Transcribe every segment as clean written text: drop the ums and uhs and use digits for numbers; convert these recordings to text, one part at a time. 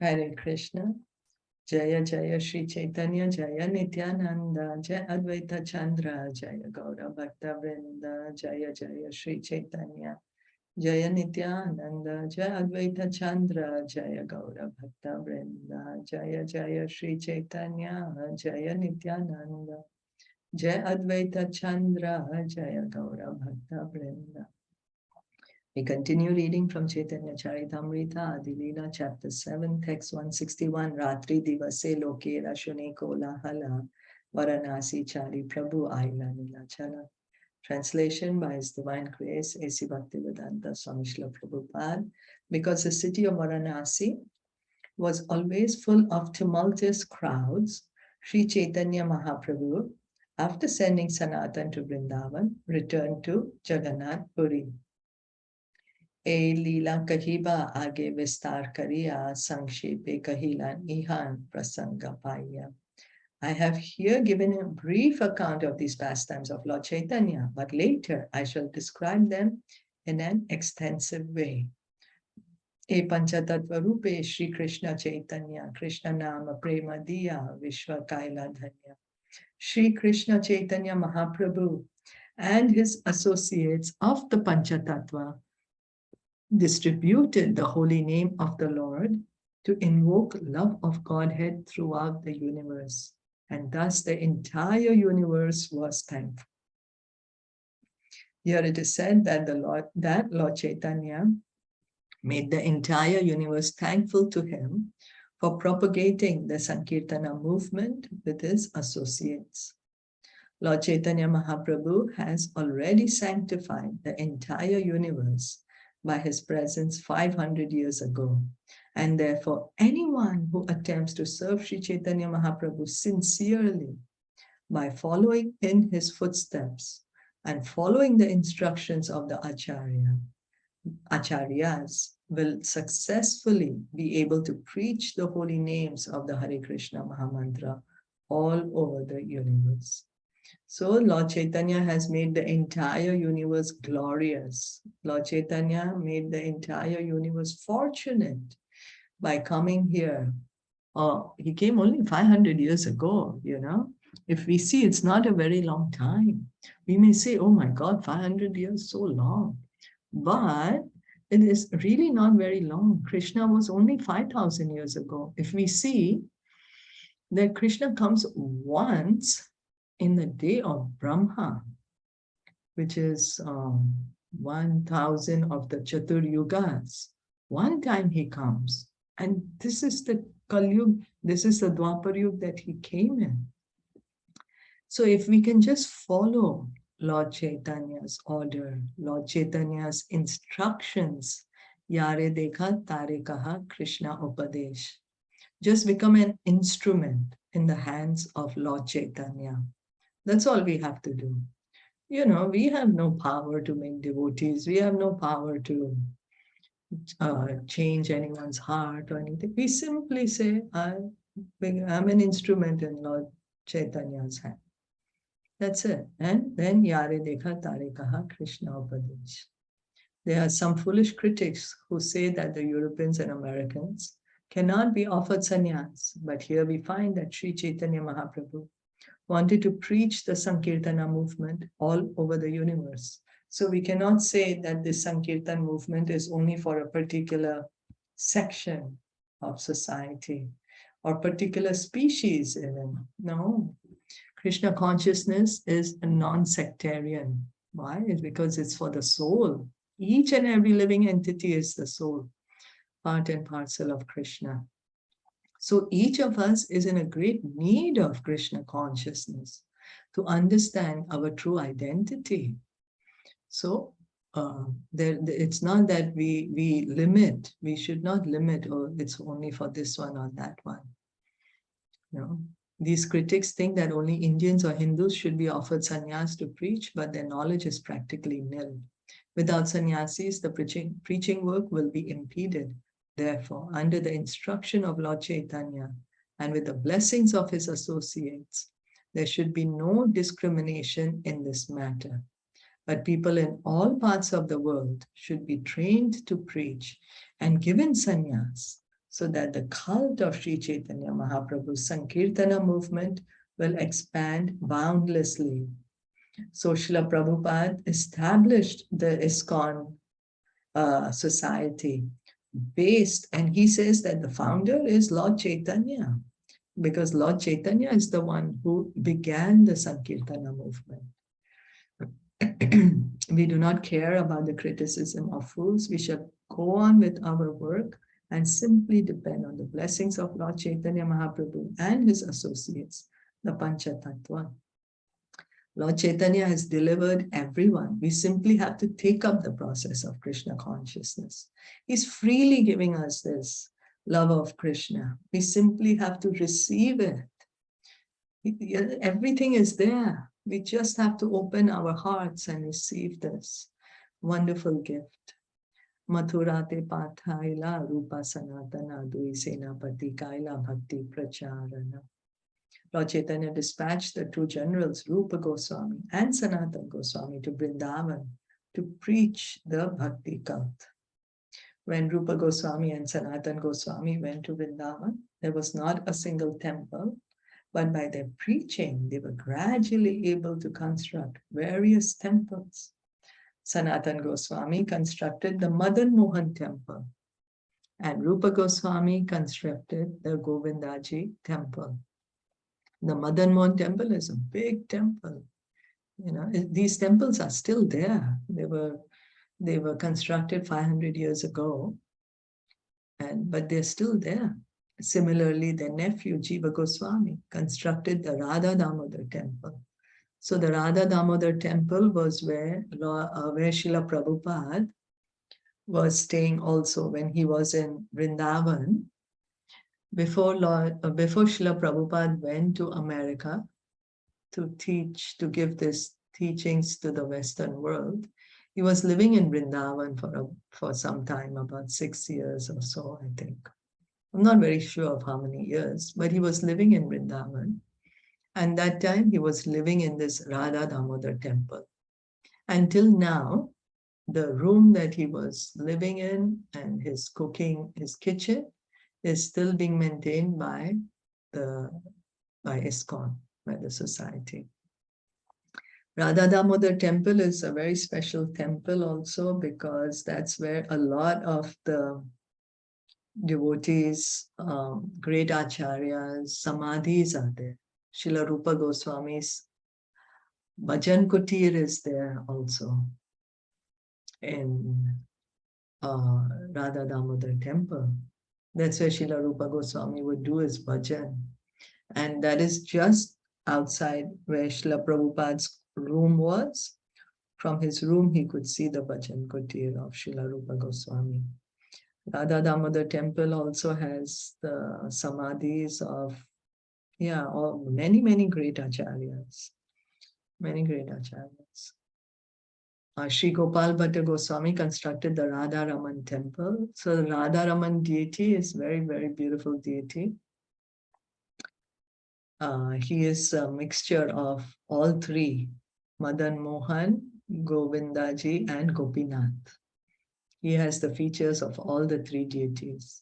Hare Krishna. Jaya Jaya Shri Chaitanya Jaya Nityananda Jaya Advaita Chandra Jaya Gaura Bhakta Vrinda Jaya Jaya Shri Chaitanya Jaya Nityananda Jaya Advaita Chandra Jaya Gaura Bhakta Vrinda Jaya Jaya Shri Chaitanya Jaya Nityananda Jaya Advaita Chandra Jaya Gaura Bhakta Vrinda. We continue reading from Caitaniya Caritamta, Adilila, chapter 7, text 161, Ratri Divase Loke Rashune Kola Hala, Varanasi Chari Prabhu Aila Nilachala. Translation by His Divine Grace, A.C. Bhaktivedanta Swami Srila Prabhupada. Because the city of Varanasi was always full of tumultuous crowds, Sri Chaitanya Mahaprabhu, after sending Sanatan to Vrindavan, returned to Jagannath Puri. E lila kahiba age vistar kariya sangshepe kahilan ihan prasanga paya. I have here given a brief account of these pastimes of Lord Chaitanya, but later I shall describe them in an extensive way. E panchatattva rupe Shri Krishna Chaitanya, Krishna nama prema diya vishwa kaila dhanya. Shri Krishna Chaitanya Mahaprabhu and his associates of the panchatattva distributed the holy name of the Lord to invoke love of Godhead throughout the universe. And thus the entire universe was thankful. Here it is said that Lord Chaitanya made the entire universe thankful to him for propagating the Sankirtana movement with his associates. Lord Chaitanya Mahaprabhu has already sanctified the entire universe by his presence 500 years ago. And therefore, anyone who attempts to serve Sri Chaitanya Mahaprabhu sincerely by following in his footsteps and following the instructions of the Acharyas will successfully be able to preach the holy names of the Hare Krishna Mahamantra all over the universe. So Lord Chaitanya has made the entire universe glorious. Lord Chaitanya made the entire universe fortunate by coming here. He came only 500 years ago, you know. If we see, it's not a very long time. We may say, oh my God, 500 years, so long. But it is really not very long. Krishna was only 5,000 years ago. If we see that Krishna comes once in the day of Brahma, which is 1,000 of the Chatur Yugas, one time he comes. And this is the Kali Yuga, this is the Dwapar Yuga that he came in. So if we can just follow Lord Chaitanya's order, Lord Chaitanya's instructions, Yare Dekha Tare Kaha Krishna Upadesh, just become an instrument in the hands of Lord Chaitanya. That's all we have to do. You know, we have no power to make devotees. We have no power to change anyone's heart or anything. We simply say, I'm an instrument in Lord Chaitanya's hand. That's it. And then Yare Dekha Tare Kaha Krishna Upadesh. There are some foolish critics who say that the Europeans and Americans cannot be offered sannyas. But here we find that Sri Chaitanya Mahaprabhu wanted to preach the Sankirtana movement all over the universe. So we cannot say that this Sankirtan movement is only for a particular section of society or particular species even. No. Krishna consciousness is a non-sectarian. Why? It's because it's for the soul. Each and every living entity is the soul, part and parcel of Krishna. So each of us is in a great need of Krishna consciousness to understand our true identity. So it's not that we limit, we should not limit, oh, it's only for this one or that one. No. These critics think that only Indians or Hindus should be offered sannyas to preach, but their knowledge is practically nil. Without sannyasis, the preaching work will be impeded. Therefore, under the instruction of Lord Chaitanya and with the blessings of his associates, there should be no discrimination in this matter. But people in all parts of the world should be trained to preach and given sannyas so that the cult of Sri Chaitanya Mahaprabhu's Sankirtana movement will expand boundlessly. So Srila Prabhupada established the ISKCON society based, and he says that the founder is Lord Chaitanya, because Lord Chaitanya is the one who began the Sankirtana movement. We do not care about the criticism of fools. We shall go on with our work and simply depend on the blessings of Lord Chaitanya Mahaprabhu and his associates, the Panchatattva. Lord Chaitanya has delivered everyone. We simply have to take up the process of Krishna consciousness. He's freely giving us this love of Krishna. We simply have to receive it. Everything is there. We just have to open our hearts and receive this wonderful gift. Mathurate pathaila rupa sanatana duisena patikaila bhakti pracharana. Lord Chaitanya dispatched the two generals, Rupa Goswami and Sanatana Goswami, to Vrindavan to preach the bhakti cult. When Rupa Goswami and Sanatana Goswami went to Vrindavan, there was not a single temple, but by their preaching, they were gradually able to construct various temples. Sanatana Goswami constructed the Madan Mohan temple, and Rupa Goswami constructed the Govindaji temple. The Madan Mohan temple is a big temple. These temples are still there. They were constructed 500 years ago, but they're still there. Similarly, their nephew Jiva Goswami constructed the Radha Damodar temple. So the Radha Damodar temple was where Srila Prabhupada was staying also when he was in Vrindavan. Before Srila Prabhupada went to America to teach, to give these teachings to the Western world, he was living in Vrindavan for some time, about 6 years or so, I think. I'm not very sure of how many years, but he was living in Vrindavan. And that time he was living in this Radha Damodar temple. Until now, the room that he was living in and his kitchen, is still being maintained by ISKCON, by the society. Radha Damodar temple is a very special temple also, because that's where a lot of the devotees, great acharyas, samadhis are there. Srila Rupa Goswami's Bhajan Kutir is there also in Radha Damodar temple. That's where Srila Rupa Goswami would do his bhajan. And that is just outside where Srila Prabhupada's room was. From his room, he could see the bhajan kutir of Srila Rupa Goswami. Radha Damodar temple also has the samadhis of, many, many great acharyas. Many great acharyas. Sri Gopal Bhatta Goswami constructed the Radha Raman temple. So the Radha Raman deity is very, very beautiful deity. He is a mixture of all three, Madan Mohan, Govindaji, and Gopinath. He has the features of all the three deities.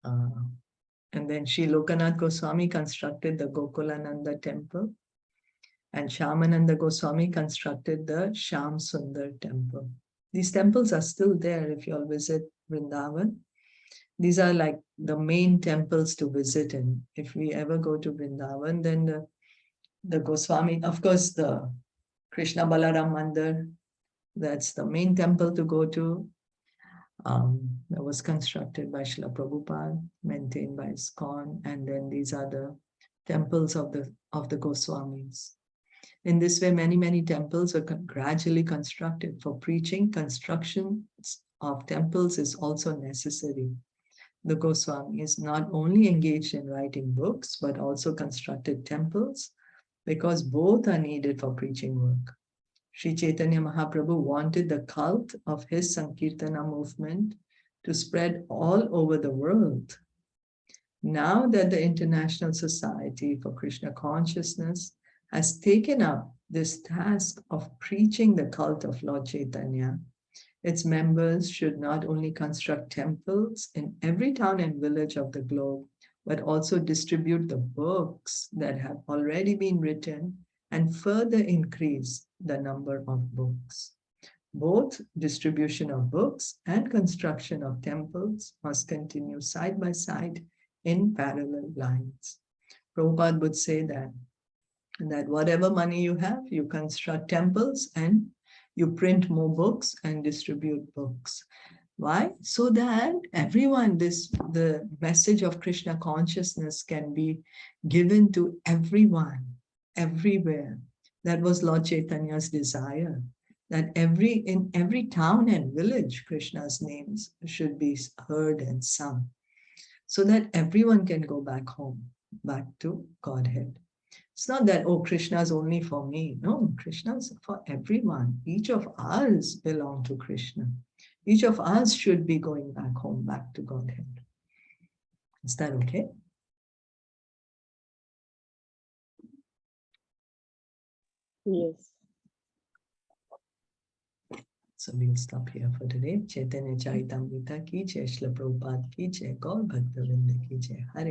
And then Sri Lokanath Goswami constructed the Gokulananda temple. And Shyamananda Goswami constructed the Shyam Sundar temple. These temples are still there if you all visit Vrindavan. These are like the main temples to visit in. If we ever go to Vrindavan, then the Goswami, of course, the Krishna Balaram Mandir, that's the main temple to go to. That was constructed by Srila Prabhupada, maintained by ISKCON, and then these are the temples of the Goswamis. In this way, many, many temples were gradually constructed. For preaching, construction of temples is also necessary. The Goswamis not only engaged in writing books, but also constructed temples, because both are needed for preaching work. Sri Chaitanya Mahaprabhu wanted the cult of his Sankirtana movement to spread all over the world. Now that the International Society for Krishna Consciousness has taken up this task of preaching the cult of Lord Chaitanya, Its members should not only construct temples in every town and village of the globe, but also distribute the books that have already been written and further increase the number of books. Both distribution of books and construction of temples must continue side by side in parallel lines. Prabhupada would say that whatever money you have, you construct temples and you print more books and distribute books. Why? So that everyone, the message of Krishna consciousness can be given to everyone, everywhere. That was Lord Chaitanya's desire, that in every town and village, Krishna's names should be heard and sung, so that everyone can go back home, back to Godhead. It's not that, oh, Krishna is only for me. No, Krishna is for everyone. Each of us belong to Krishna. Each of us should be going back home, back to Godhead. Is that okay? Yes. So we'll stop here for today. Caitaniya Caritamta ki jai, Srila Prabhupada ki jai, Gaur Bhakta Vrinda ki jai. Hare